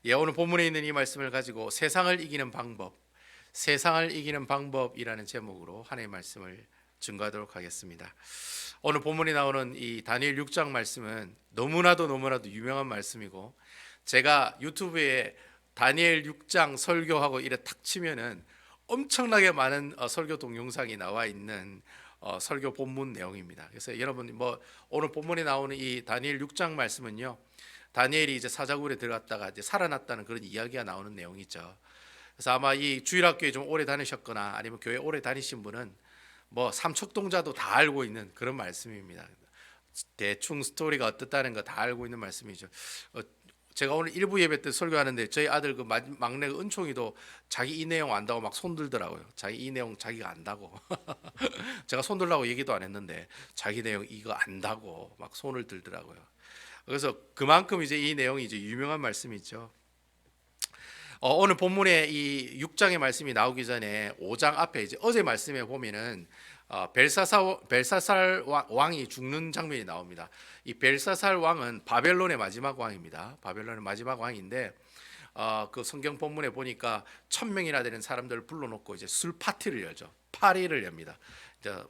오늘 본문에 있는 이 말씀을 가지고 세상을 이기는 방법, 세상을 이기는 방법이라는 제목으로 하나님의 말씀을 증거하도록 하겠습니다. 오늘 본문에 나오는 이 다니엘 6장 말씀은 너무나도 유명한 말씀이고, 제가 유튜브에 다니엘 6장 설교하고 이래 탁 치면은 엄청나게 많은 설교 동영상이 나와 있는 설교 본문 내용입니다. 그래서 여러분 오늘 본문에 나오는 이 다니엘 6장 말씀은요, 다니엘이 이제 사자굴에 들어갔다가 이제 살아났다는 그런 이야기가 나오는 내용이죠. 그래서 아마 이 주일학교에 좀 오래 다니셨거나 아니면 교회 오래 다니신 분은 삼척동자도 다 알고 있는 그런 말씀입니다. 대충 스토리가 어떻다는 거 다 알고 있는 말씀이죠. 제가 오늘 일부 예배 때 설교하는데 저희 아들 그 막내 은총이도 자기 이 내용 안다고 막 손들더라고요. 자기 이 내용 자기가 안다고. 제가 손들라고 얘기도 안 했는데 자기 내용 이거 안다고 막 손을 들더라고요. 그래서 그만큼 이제 이 내용이 이제 유명한 말씀이죠. 오늘 본문에 이 6장의 말씀이 나오기 전에 5장 앞에 이제 어제 말씀에 보면은 벨사살 왕이 죽는 장면이 나옵니다. 이 벨사살 왕은 바벨론의 마지막 왕입니다. 바벨론의 마지막 왕인데 그 성경 본문에 보니까 1,000명이나 되는 사람들을 불러놓고 이제 술 파티를 열죠. 파리를 엽니다.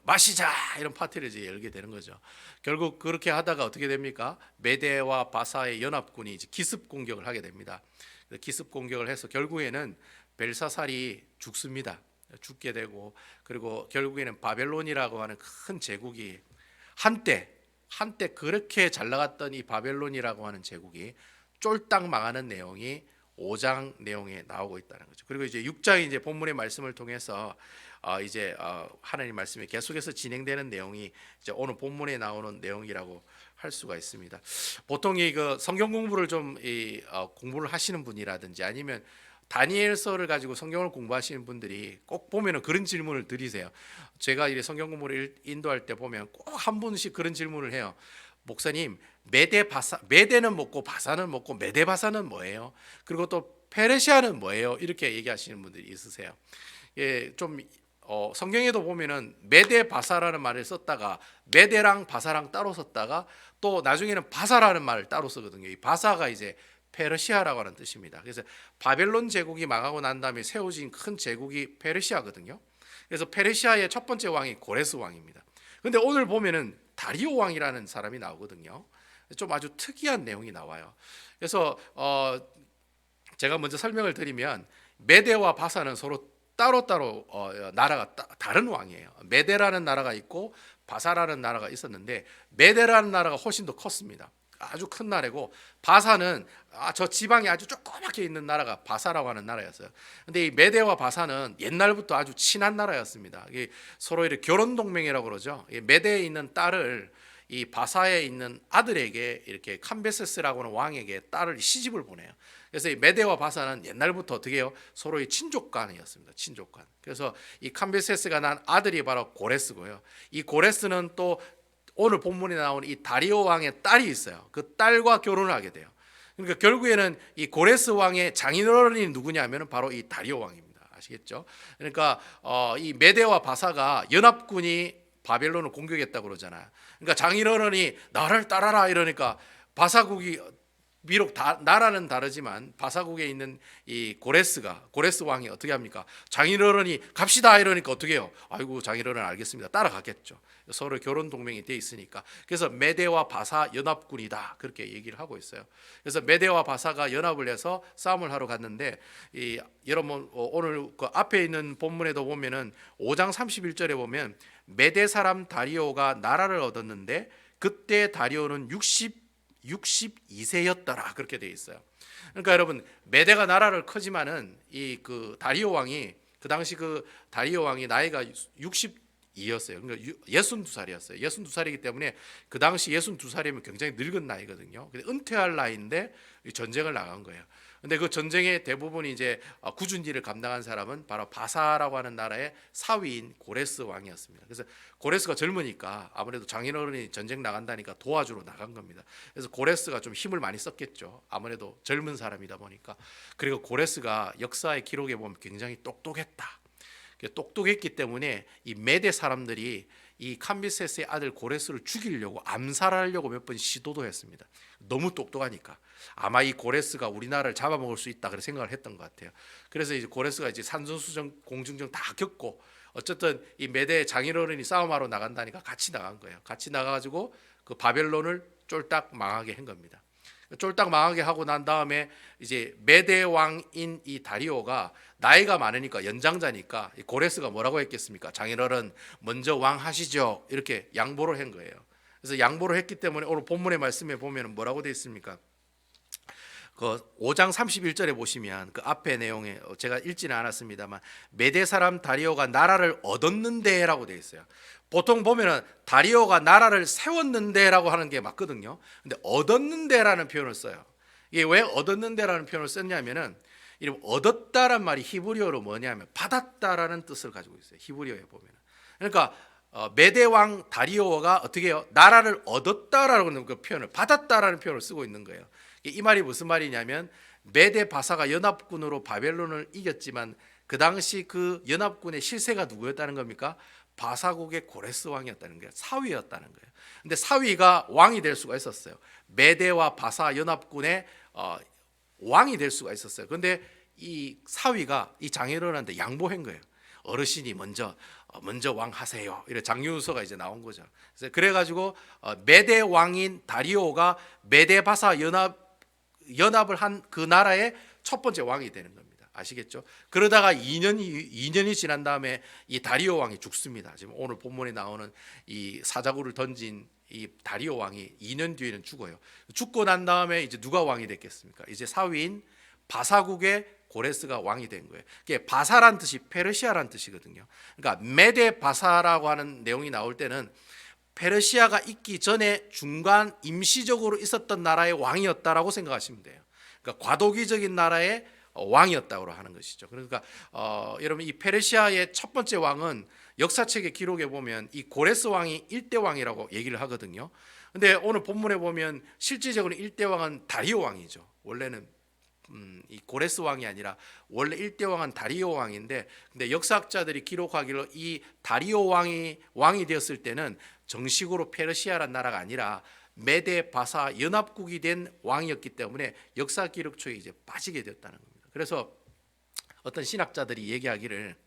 마시자 이런 파티를 이제 열게 되는 거죠. 결국 그렇게 하다가 어떻게 됩니까? 메대와 바사의 연합군이 이제 기습 공격을 하게 됩니다. 기습 공격을 해서 결국에는 벨사살이 죽습니다. 죽게 되고, 그리고 결국에는 바벨론이라고 하는 큰 제국이 한때 그렇게 잘 나갔던 이 바벨론이라고 하는 제국이 쫄딱 망하는 내용이 5장 내용에 나오고 있다는 거죠. 그리고 이제 6장이 이제 본문의 말씀을 통해서 이제 하나님 말씀이 계속해서 진행되는 내용이 이제 오늘 본문에 나오는 내용이라고 할 수가 있습니다. 보통 그 성경 공부를 좀 공부를 하시는 분이라든지 아니면 다니엘서를 가지고 성경을 공부하시는 분들이 꼭 보면은 그런 질문을 드리세요. 제가 이 성경 공부를 인도할 때 보면 꼭 한 분씩 그런 질문을 해요. 목사님, 메대는 뭐고 바사는 뭐고 메대 바사는 뭐예요? 그리고 또 페르시아는 뭐예요? 이렇게 얘기하시는 분들이 있으세요. 좀 성경에도 보면은 메대 바사라는 말을 썼다가 메대랑 바사랑 따로 썼다가 또 나중에는 바사라는 말을 따로 쓰거든요. 이 바사가 이제 페르시아라고 하는 뜻입니다. 그래서 바벨론 제국이 망하고 난 다음에 세워진 큰 제국이 페르시아거든요. 그래서 페르시아의 첫 번째 왕이 고레스 왕입니다. 근데 오늘 보면은 다리오 왕이라는 사람이 나오거든요. 좀 아주 특이한 내용이 나와요. 그래서 제가 먼저 설명을 드리면 메대와 바사는 서로 따로따로 나라가 다른 왕이에요. 메대라는 나라가 있고 바사라는 나라가 있었는데 메대라는 나라가 훨씬 더 컸습니다. 아주 큰 나라고, 바사는 저 지방에 아주 조그맣게 있는 나라가 바사라고 하는 나라였어요. 근데 이 메대와 바사는 옛날부터 아주 친한 나라였습니다. 서로 이렇게 결혼 동맹이라고 그러죠. 메대에 있는 딸을 이 바사에 있는 아들에게 이렇게 캄베세스라고 하는 왕에게 딸을 시집을 보내요. 그래서 이 메대와 바사는 옛날부터 어떻게 해요? 서로의 친족간이었습니다. 친족간. 그래서 이 캄베세스가 난 아들이 바로 고레스고요. 이 고레스는 또 오늘 본문에 나오는 이 다리오 왕의 딸이 있어요. 그 딸과 결혼을 하게 돼요. 그러니까 결국에는 이 고레스 왕의 장인어른이 누구냐면 바로 이 다리오 왕입니다. 아시겠죠? 그러니까 이 메대와 바사가 연합군이 바벨론을 공격했다고 그러잖아요. 그러니까 장인어른이 나를 따라라 이러니까 바사국이 비록 나라는 다르지만 바사국에 있는 이 고레스 왕이 어떻게 합니까? 장인어른이 갑시다 이러니까 어떻게 해요? 아이고 장인어른 알겠습니다. 따라가겠죠. 서로 결혼 동맹이 돼 있으니까. 그래서 메대와 바사 연합군이다 그렇게 얘기를 하고 있어요. 그래서 메대와 바사가 연합을 해서 싸움을 하러 갔는데 여러분 오늘 그 앞에 있는 본문에도 보면은 5장 31절에 보면 메대 사람 다리오가 나라를 얻었는데 그때 다리오는 62세였더라 그렇게 돼 있어요. 그러니까 여러분 메대가 나라를 크지만은 이 그 다리오 왕이 그 당시 그 다리오 왕이 나이가 62였어요. 그러니까 62살이었어요. 62살이기 때문에 그 당시 62살이면 굉장히 늙은 나이거든요. 근데 은퇴할 나이인데 전쟁을 나간 거예요. 근데 그 전쟁의 대부분이 이제 굳은 일을 감당한 사람은 바로 바사라고 하는 나라의 사위인 고레스 왕이었습니다. 그래서 고레스가 젊으니까 아무래도 장인어른이 전쟁 나간다니까 도와주러 나간 겁니다. 그래서 고레스가 좀 힘을 많이 썼겠죠. 아무래도 젊은 사람이다 보니까. 그리고 고레스가 역사의 기록에 보면 굉장히 똑똑했다. 똑똑했기 때문에 이 메대 사람들이 이 캄비세스의 아들 고레스를 죽이려고 암살하려고 몇 번 시도도 했습니다. 너무 똑똑하니까 아마 이 고레스가 우리나라를 잡아먹을 수 있다 그런 생각을 했던 것 같아요. 그래서 이제 고레스가 이제 산전수전 공중전 다 겪고 어쨌든 이 메대 장인어른이 싸움하러 나간다니까 같이 나간 거예요. 같이 나가가지고 그 바벨론을 쫄딱 망하게 한 겁니다. 쫄딱 망하게 하고 난 다음에 이제 메대 왕인 이 다리오가 나이가 많으니까 연장자니까 이 고레스가 뭐라고 했겠습니까? 장인어른 먼저 왕 하시죠. 이렇게 양보를 한 거예요. 그래서 양보를 했기 때문에 오늘 본문의 말씀에 보면 뭐라고 되어 있습니까? 그 5장 31절에 보시면 그 앞에 내용에 제가 읽지는 않았습니다만 메대 사람 다리오가 나라를 얻었는데라고 되어 있어요. 보통 보면은 다리오가 나라를 세웠는데라고 하는 게 맞거든요. 근데 얻었는데라는 표현을 써요. 이게 왜 얻었는데라는 표현을 썼냐면은 이름 얻었다란 말이 히브리어로 뭐냐면 받았다라는 뜻을 가지고 있어요. 히브리어에 보면은. 그러니까 메대 왕 다리오가 어떻게 해요? 나라를 얻었다라는 그 표현을 받았다라는 표현을 쓰고 있는 거예요. 이 말이 무슨 말이냐면 메대 바사가 연합군으로 바벨론을 이겼지만 그 당시 그 연합군의 실세가 누구였다는 겁니까? 바사국의 고레스 왕이었다는 거예요. 사위였다는 거예요. 근데 사위가 왕이 될 수가 있었어요. 메대와 바사 연합군의 왕이 될 수가 있었어요. 근데 이 사위가 이 장인어른한테 양보한 거예요. 어르신이 먼저 왕 하세요. 이래 장유서가 이제 나온 거죠. 그래서 그래가지고 메대 왕인 다리오가 메대 바사 연합을 한 그 나라의 첫 번째 왕이 되는 겁니다. 아시겠죠? 그러다가 2년이 지난 다음에 이 다리오 왕이 죽습니다. 지금 오늘 본문에 나오는 이 사자구를 던진 이 다리오 왕이 2년 뒤에는 죽어요. 죽고 난 다음에 이제 누가 왕이 됐겠습니까? 이제 사위인 바사국의 고레스가 왕이 된 거예요. 이게 바사란 뜻이 페르시아란 뜻이거든요. 그러니까 메데 바사라고 하는 내용이 나올 때는 페르시아가 있기 전에 중간 임시적으로 있었던 나라의 왕이었다라고 생각하시면 돼요. 그러니까 과도기적인 나라의 왕이었다고 하는 것이죠. 그러니까 여러분 이 페르시아의 첫 번째 왕은 역사책의 기록에 보면 이 고레스 왕이 1대 왕이라고 얘기를 하거든요. 근데 오늘 본문에 보면 실질적으로 1대 왕은 다리오 왕이죠. 원래는 이 고레스 왕이 아니라 원래 1대 왕은 다리오 왕인데 근데 역사학자들이 기록하기로 이 다리오 왕이 되었을 때는 정식으로 페르시아란 나라가 아니라 메데 바사 연합국이 된 왕이었기 때문에 역사 기록초에 이제 빠지게 되었다는 겁니다. 그래서 어떤 신학자들이 얘기하기를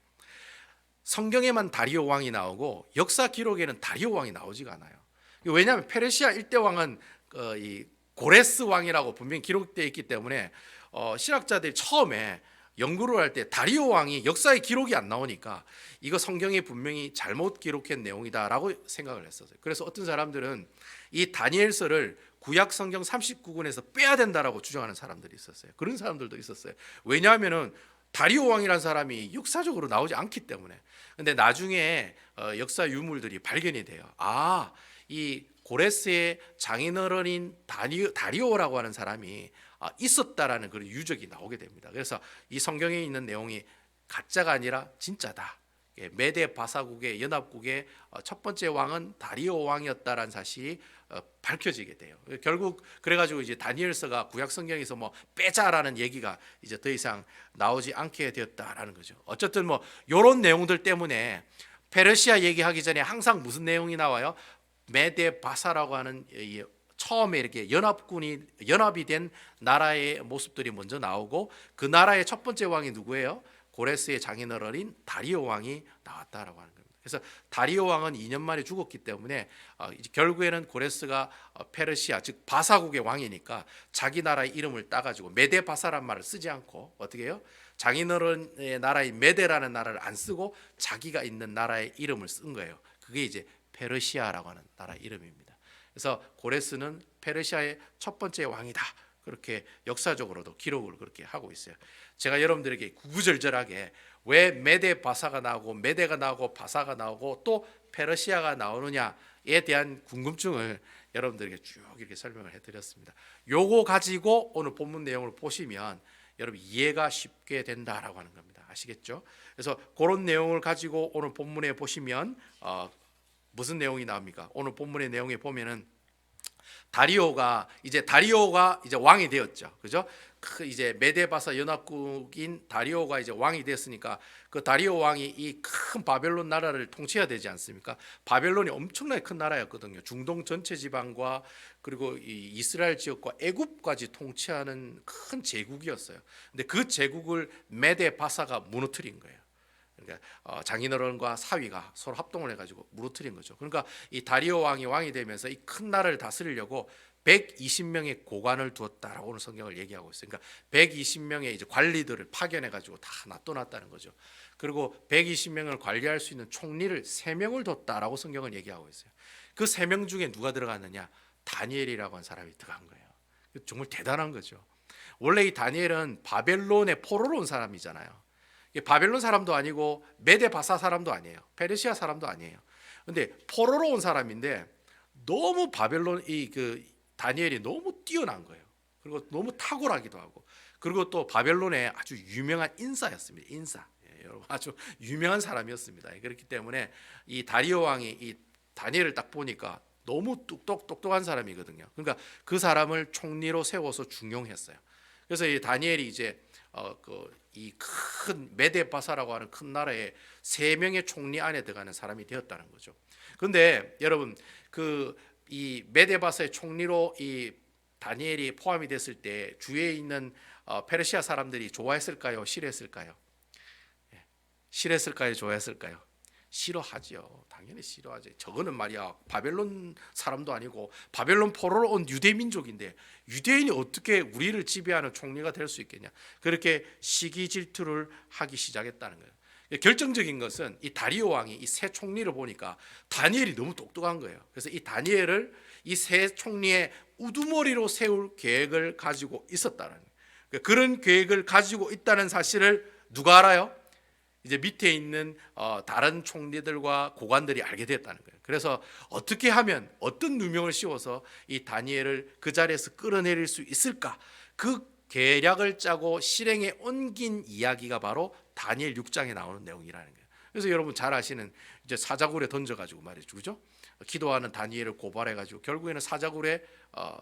성경에만 다리오 왕이 나오고 역사 기록에는 다리오 왕이 나오지가 않아요. 왜냐하면 페르시아 1대 왕은 이 고레스 왕이라고 분명히 기록되어 있기 때문에 신학자들이 처음에 연구를 할 때 다리오 왕이 역사의 기록이 안 나오니까 이거 성경에 분명히 잘못 기록한 내용이다라고 생각을 했었어요. 그래서 어떤 사람들은 이 다니엘서를 구약 성경 39권에서 빼야 된다라고 주장하는 사람들이 있었어요. 그런 사람들도 있었어요. 왜냐하면은 다리오 왕이라는 사람이 역사적으로 나오지 않기 때문에. 근데 나중에 역사 유물들이 발견이 돼요. 이 고레스의 장인어른인 다리오라고 하는 사람이 있었다라는 그런 유적이 나오게 됩니다. 그래서 이 성경에 있는 내용이 가짜가 아니라 진짜다. 메데 바사국의 연합국의 첫 번째 왕은 다리오 왕이었다라는 사실이 밝혀지게 돼요. 결국 그래가지고 이제 다니엘서가 구약 성경에서 뭐 빼자라는 얘기가 이제 더 이상 나오지 않게 되었다라는 거죠. 어쨌든 뭐 이런 내용들 때문에 페르시아 얘기하기 전에 항상 무슨 내용이 나와요? 메데 바사라고 하는 처음에 이렇게 연합이 된 나라의 모습들이 먼저 나오고 그 나라의 첫 번째 왕이 누구예요? 고레스의 장인어른인 다리오 왕이 나왔다라고 하는 겁니다. 그래서 다리오 왕은 2년 만에 죽었기 때문에 결국에는 고레스가 페르시아 즉 바사국의 왕이니까 자기 나라의 이름을 따가지고 메데 바사란 말을 쓰지 않고 어떻게 해요? 장인어른의 나라인 메데라는 나라를 안 쓰고 자기가 있는 나라의 이름을 쓴 거예요. 그게 이제 페르시아라고 하는 나라 이름입니다. 그래서 고레스는 페르시아의 첫 번째 왕이다. 그렇게 역사적으로도 기록을 그렇게 하고 있어요. 제가 여러분들에게 구구절절하게 왜 메데 바사가 나오고 메데가 나오고 바사가 나오고 또 페르시아가 나오느냐에 대한 궁금증을 여러분들에게 쭉 이렇게 설명을 해드렸습니다. 요거 가지고 오늘 본문 내용을 보시면 여러분 이해가 쉽게 된다라고 하는 겁니다. 아시겠죠? 그래서 그런 내용을 가지고 오늘 본문에 보시면 무슨 내용이 나옵니까? 오늘 본문의 내용에 보면은 다리오가 이제 왕이 되었죠. 그죠? 이제 메데바사 연합국인 다리오가 이제 왕이 되었으니까 그 다리오 왕이 이 큰 바벨론 나라를 통치해야 되지 않습니까? 바벨론이 엄청나게 큰 나라였거든요. 중동 전체 지방과 그리고 이 이스라엘 지역과 애굽까지 통치하는 큰 제국이었어요. 근데 그 제국을 메데 바사가 무너뜨린 거예요. 그러니까 장인어른과 사위가 서로 합동을 해가지고 무너뜨린 거죠. 그러니까 이 다리오 왕이 되면서 이 큰 나라를 다스리려고 120명의 고관을 두었다라고 오늘 성경을 얘기하고 있어요. 그러니까 120명의 이제 관리들을 파견해가지고 다 놔둬놨다는 거죠. 그리고 120명을 관리할 수 있는 총리를 3명을 뒀다라고 성경을 얘기하고 있어요. 그 3명 중에 누가 들어갔느냐? 다니엘이라고 한 사람이 들어간 거예요. 정말 대단한 거죠. 원래 이 다니엘은 바벨론의 포로로 온 사람이잖아요. 바벨론 사람도 아니고 메데 바사 사람도 아니에요. 페르시아 사람도 아니에요. 근데 포로로 온 사람인데 너무 바벨론 다니엘이 너무 뛰어난 거예요. 그리고 너무 탁월하기도 하고, 그리고 또 바벨론의 아주 유명한 인사였습니다. 인사. 여러분 아주 유명한 사람이었습니다. 그렇기 때문에 이 다리오 왕이 이 다니엘을 딱 보니까 너무 똑똑한 사람이거든요. 그러니까 그 사람을 총리로 세워서 중용했어요. 그래서 이 다니엘이 이제 이 큰 메데바사라고 하는 큰 나라의 3명의 총리 안에 들어가는 사람이 되었다는 거죠. 그런데 여러분 이 메데바사의 총리로 이 다니엘이 포함이 됐을 때 주위에 있는 페르시아 사람들이 좋아했을까요? 싫어했을까요? 싫어했을까요? 좋아했을까요? 싫어하죠. 당연히 싫어하죠. 저거는 말이야 바벨론 사람도 아니고 바벨론 포로로 온 유대 민족인데 유대인이 어떻게 우리를 지배하는 총리가 될 수 있겠냐. 그렇게 시기 질투를 하기 시작했다는 거예요. 결정적인 것은 이 다리오 왕이 이 새 총리를 보니까 다니엘이 너무 똑똑한 거예요. 그래서 이 다니엘을 이 새 총리의 우두머리로 세울 계획을 가지고 있었다는 거예요. 그런 계획을 가지고 있다는 사실을 누가 알아요? 이제 밑에 있는 다른 총리들과 고관들이 알게 됐다는 거예요. 그래서 어떻게 하면 어떤 누명을 씌워서 이 다니엘을 그 자리에서 끌어내릴 수 있을까? 그 계략을 짜고 실행에 옮긴 이야기가 바로 다니엘 6장에 나오는 내용이라는 거예요. 그래서 여러분 잘 아시는 이제 사자굴에 던져가지고 말이죠, 그죠? 기도하는 다니엘을 고발해가지고 결국에는 사자굴에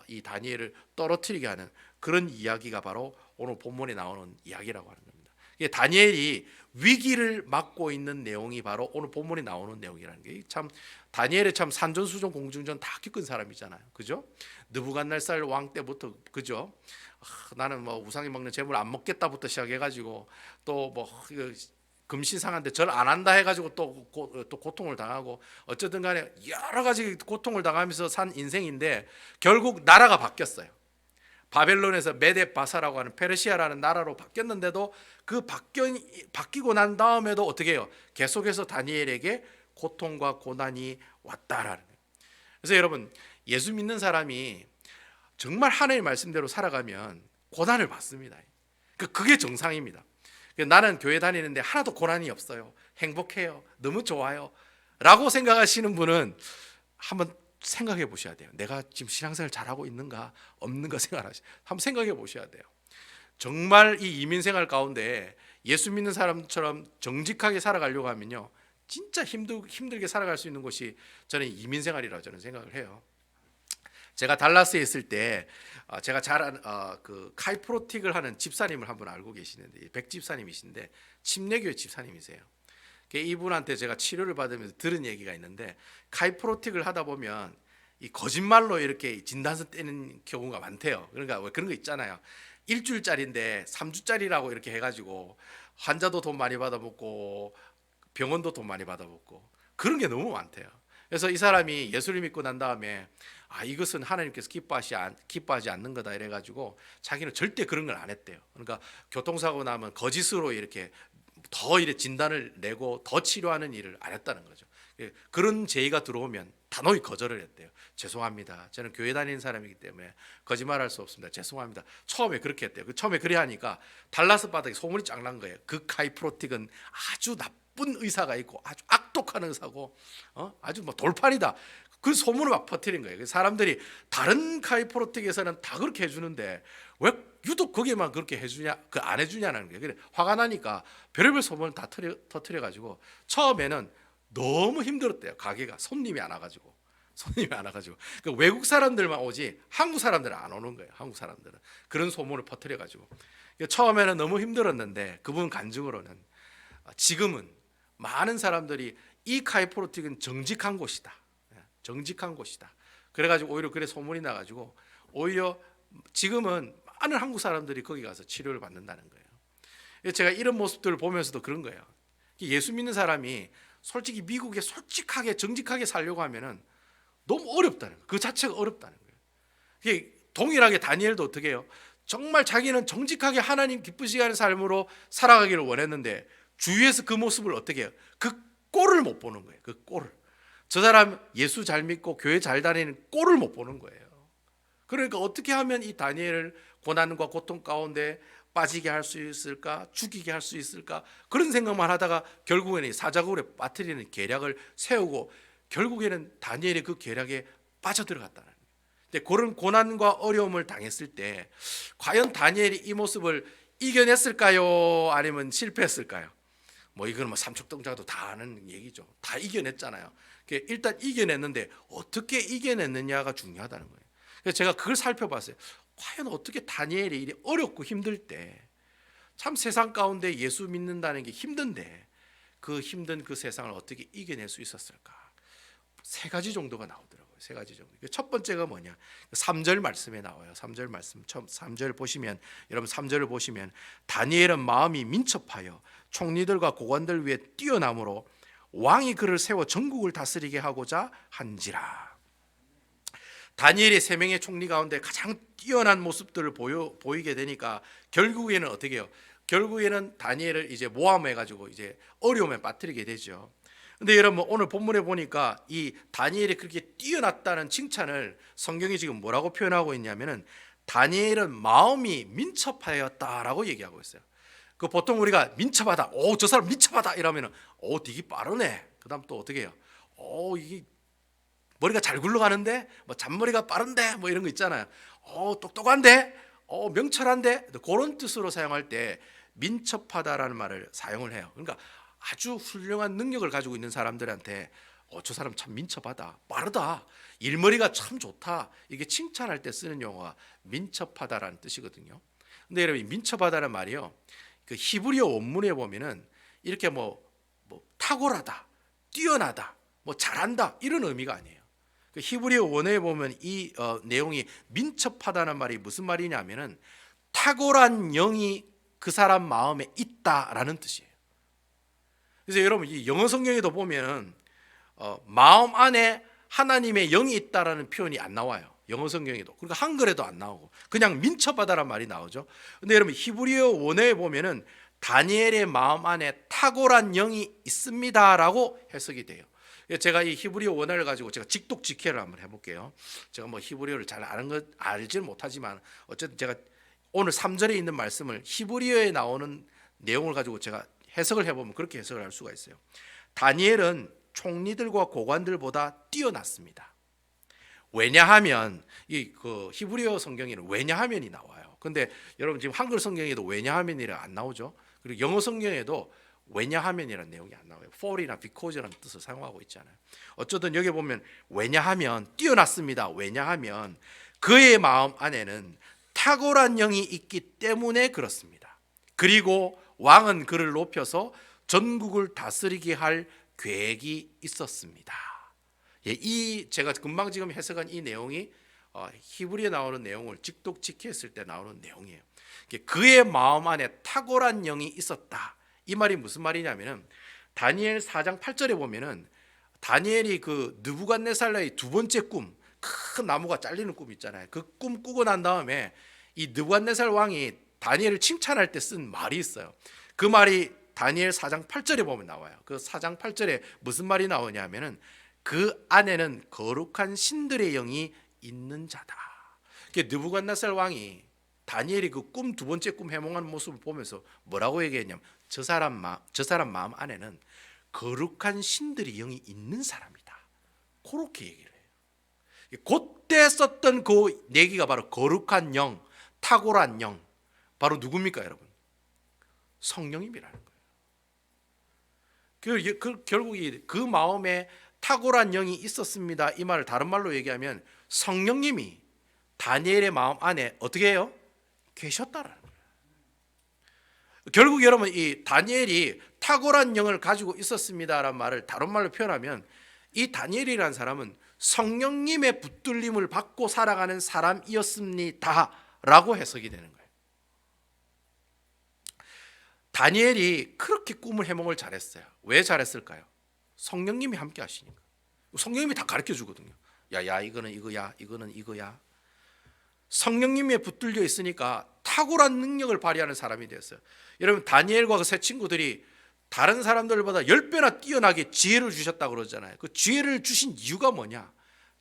이 다니엘을 떨어뜨리게 하는 그런 이야기가 바로 오늘 본문에 나오는 이야기라고 하는 겁니다. 다니엘이 위기를 맞고 있는 내용이 바로 오늘 본문에 나오는 내용이라는 게 참 다니엘의 참 산전수전 공중전 다 겪은 사람이잖아요, 그죠? 느부갓네살 왕 때부터 그죠? 나는 뭐 우상이 먹는 재물 안 먹겠다부터 시작해가지고 또 뭐 금신상한데 절 안 한다 해가지고 또 고통을 당하고 어쨌든 간에 여러 가지 고통을 당하면서 산 인생인데 결국 나라가 바뀌었어요. 바벨론에서 메데바사라고 하는 페르시아라는 나라로 바뀌었는데도 그 바뀌고 난 다음에도 어떻게 해요? 계속해서 다니엘에게 고통과 고난이 왔다라는 거예요. 그래서 여러분 예수 믿는 사람이 정말 하나님의 말씀대로 살아가면 고난을 받습니다. 그게 정상입니다. 나는 교회 다니는데 하나도 고난이 없어요. 행복해요. 너무 좋아요. 라고 생각하시는 분은 한번 생각해 보셔야 돼요. 내가 지금 신앙생활 잘하고 있는가 없는가 한번 생각해 보셔야 돼요. 정말 이 이민생활 가운데 예수 믿는 사람처럼 정직하게 살아가려고 하면요 진짜 힘들게 살아갈 수 있는 곳이 저는 이민생활이라고 저는 생각을 해요. 제가 달라스에 있을 때 제가 잘 아는 그 카이프로틱을 하는 집사님을 한분 알고 계시는데 백 집사님이신데 침례교회 집사님이세요. 이분한테 제가 치료를 받으면서 들은 얘기가 있는데 카이프로틱을 하다 보면 이 거짓말로 이렇게 진단서 떼는 경우가 많대요. 그러니까 왜 그런 거 있잖아요. 일주일짜리인데 3주짜리라고 이렇게 해가지고 환자도 돈 많이 받아먹고 병원도 돈 많이 받아먹고 그런 게 너무 많대요. 그래서 이 사람이 예수를 믿고 난 다음에 이것은 하나님께서 기뻐하지 않는 거다 이래가지고 자기는 절대 그런 걸 안 했대요. 그러니까 교통사고 나면 거짓으로 이렇게 더 이래 진단을 내고 더 치료하는 일을 안 했다는 거죠. 그런 제의가 들어오면 단호히 거절을 했대요. 죄송합니다. 저는 교회 다니는 사람이기 때문에 거짓말할 수 없습니다. 죄송합니다. 처음에 그렇게 했대요. 처음에 그래 하니까 달라스 바닥에 소문이 쫙 난 거예요. 그 카이프로틱은 아주 나쁜 의사가 있고 아주 악독한 의사고 아주 뭐 돌팔이다. 그 소문을 막 퍼뜨린 거예요. 사람들이 다른 카이프로틱에서는 다 그렇게 해주는데 왜 유독 거기에만 그렇게 해주냐, 안 해주냐는 거예요. 그래 화가 나니까 별의별 소문을 다 터뜨려 가지고 처음에는 너무 힘들었대요. 가게가 손님이 안 와가지고 그 외국 사람들만 오지 한국 사람들은 안 오는 거예요. 한국 사람들은 그런 소문을 퍼뜨려 가지고 처음에는 너무 힘들었는데 그분 간증으로는 지금은 많은 사람들이 이 카이프로틱은 정직한 곳이다. 정직한 곳이다. 그래가지고 오히려 그래 소문이 나가지고 오히려 지금은 많은 한국 사람들이 거기 가서 치료를 받는다는 거예요. 제가 이런 모습들을 보면서도 그런 거예요. 예수 믿는 사람이 솔직히 미국에 솔직하게 정직하게 살려고 하면은 너무 어렵다는 거예요. 그 자체가 어렵다는 거예요. 이게 동일하게 다니엘도 어떻게 해요? 정말 자기는 정직하게 하나님 기쁘시게 하는 삶으로 살아가기를 원했는데 주위에서 그 모습을 어떻게 해요? 그 꼴을 못 보는 거예요. 그 꼴을. 저 사람 예수 잘 믿고 교회 잘 다니는 꼴을 못 보는 거예요. 그러니까 어떻게 하면 이 다니엘을 고난과 고통 가운데 빠지게 할 수 있을까? 죽이게 할 수 있을까? 그런 생각만 하다가 결국에는 사자굴에 빠뜨리는 계략을 세우고 결국에는 다니엘의 그 계략에 빠져들어갔다는 거예요. 근데 그런 고난과 어려움을 당했을 때 과연 다니엘이 이 모습을 이겨냈을까요? 아니면 실패했을까요? 뭐 이건 뭐 삼척동자도 다 아는 얘기죠. 다 이겨냈잖아요. 일단 이겨냈는데 어떻게 이겨냈느냐가 중요하다는 거예요. 그래서 제가 그걸 살펴봤어요. 과연 어떻게 다니엘이 이리 어렵고 힘들 때 참 세상 가운데 예수 믿는다는 게 힘든데 그 힘든 그 세상을 어떻게 이겨낼 수 있었을까? 세 가지 정도가 나오더라고요. 세 가지 정도. 첫 번째가 뭐냐? 3절 말씀에 나와요. 3절 말씀. 처음 3절 보시면 여러분 3절을 보시면 다니엘은 마음이 민첩하여 총리들과 고관들 위에 뛰어남으로 왕이 그를 세워 전국을 다스리게 하고자 한지라. 다니엘의 세 명의 총리 가운데 가장 뛰어난 모습들을 보이게 되니까 결국에는 어떻게 해요? 결국에는 다니엘을 이제 모함해 가지고 이제 어려움에 빠뜨리게 되죠. 근데 여러분 오늘 본문에 보니까 이 다니엘이 그렇게 뛰어났다는 칭찬을 성경이 지금 뭐라고 표현하고 있냐면은 다니엘은 마음이 민첩하였다라고 얘기하고 있어요. 그 보통 우리가 민첩하다, 오 저 사람 민첩하다 이러면은 오 되게 빠르네. 그다음 또 어떻게 해요? 오 이게 머리가 잘 굴러가는데, 뭐 잔머리가 빠른데, 뭐 이런 거 있잖아요. 똑똑한데, 명철한데, 그런 뜻으로 사용할 때 민첩하다라는 말을 사용을 해요. 그러니까 아주 훌륭한 능력을 가지고 있는 사람들한테 저 사람 참 민첩하다, 빠르다, 일머리가 참 좋다, 이게 칭찬할 때 쓰는 용어가 민첩하다라는 뜻이거든요. 근데 여러분 민첩하다는 말이요, 그 히브리어 원문에 보면은 이렇게 뭐 탁월하다, 뛰어나다, 뭐 잘한다 이런 의미가 아니에요. 그 히브리어 원어에 보면 이 내용이 민첩하다는 말이 무슨 말이냐면은 탁월한 영이 그 사람 마음에 있다라는 뜻이에요. 그래서 여러분 이 영어 성경에도 보면 마음 안에 하나님의 영이 있다라는 표현이 안 나와요. 영어 성경에도. 그러니까 한글에도 안 나오고 그냥 민첩하다라는 말이 나오죠. 근데 여러분 히브리어 원어에 보면은 다니엘의 마음 안에 탁월한 영이 있습니다라고 해석이 돼요. 제가 이 히브리어 원어를 가지고 제가 직독직해를 한번 해볼게요. 제가 뭐 히브리어를 잘 알지는 못하지만 어쨌든 제가 오늘 3절에 있는 말씀을 히브리어에 나오는 내용을 가지고 제가 해석을 해보면 그렇게 해석을 할 수가 있어요. 다니엘은 총리들과 고관들보다 뛰어났습니다. 왜냐하면 이 그 히브리어 성경에는 왜냐하면이 나와요. 근데 여러분 지금 한글 성경에도 왜냐하면이라 안 나오죠. 그리고 영어 성경에도 왜냐하면이라는 내용이 안 나와요. for이나 because라는 뜻을 사용하고 있잖아요. 어쨌든 여기 보면 왜냐하면 뛰어났습니다. 왜냐하면 그의 마음 안에는 탁월한 영이 있기 때문에 그렇습니다. 그리고 왕은 그를 높여서 전국을 다스리게 할 계획이 있었습니다. 이 제가 금방 지금 해석한 이 내용이 히브리에 나오는 내용을 직독직했을 때 나오는 내용이에요. 그의 마음 안에 탁월한 영이 있었다. 이 말이 무슨 말이냐면은 다니엘 4장 8절에 보면은 다니엘이 그 느부갓네살의 두 번째 꿈, 큰 나무가 잘리는 꿈 있잖아요. 그 꿈 꾸고 난 다음에 이 느부갓네살 왕이 다니엘을 칭찬할 때 쓴 말이 있어요. 그 말이 다니엘 4장 8절에 보면 나와요. 그 4장 8절에 무슨 말이 나오냐면은 그 안에는 거룩한 신들의 영이 있는 자다. 느부갓네살 왕이 다니엘이 그 꿈 두 번째 꿈 해몽하는 모습을 보면서 뭐라고 얘기했냐면 저 사람 마음 안에는 거룩한 신들의 영이 있는 사람이다. 그렇게 얘기를 해요. 그때 썼던 그 얘기가 바로 거룩한 영, 탁월한 영, 바로 누굽니까 여러분? 성령님이라는 거예요. 결국 그 마음에 탁월한 영이 있었습니다. 이 말을 다른 말로 얘기하면 성령님이 다니엘의 마음 안에 어떻게 해요? 계셨다라는 거예요. 결국 여러분 이 다니엘이 탁월한 영을 가지고 있었습니다라는 말을 다른 말로 표현하면 이 다니엘이라는 사람은 성령님의 붙들림을 받고 살아가는 사람이었습니다라고 해석이 되는 거예요. 다니엘이 그렇게 꿈을 해몽을 잘했어요. 왜 잘했을까요? 성령님이 함께 하시니까. 성령님이 다 가르쳐 주거든요. 야 이거는 이거야, 이거는 이거야. 성령님에 붙들려 있으니까 탁월한 능력을 발휘하는 사람이 됐어요. 여러분 다니엘과 그 세 친구들이 다른 사람들보다 10배나 뛰어나게 지혜를 주셨다고 그러잖아요. 그 지혜를 주신 이유가 뭐냐?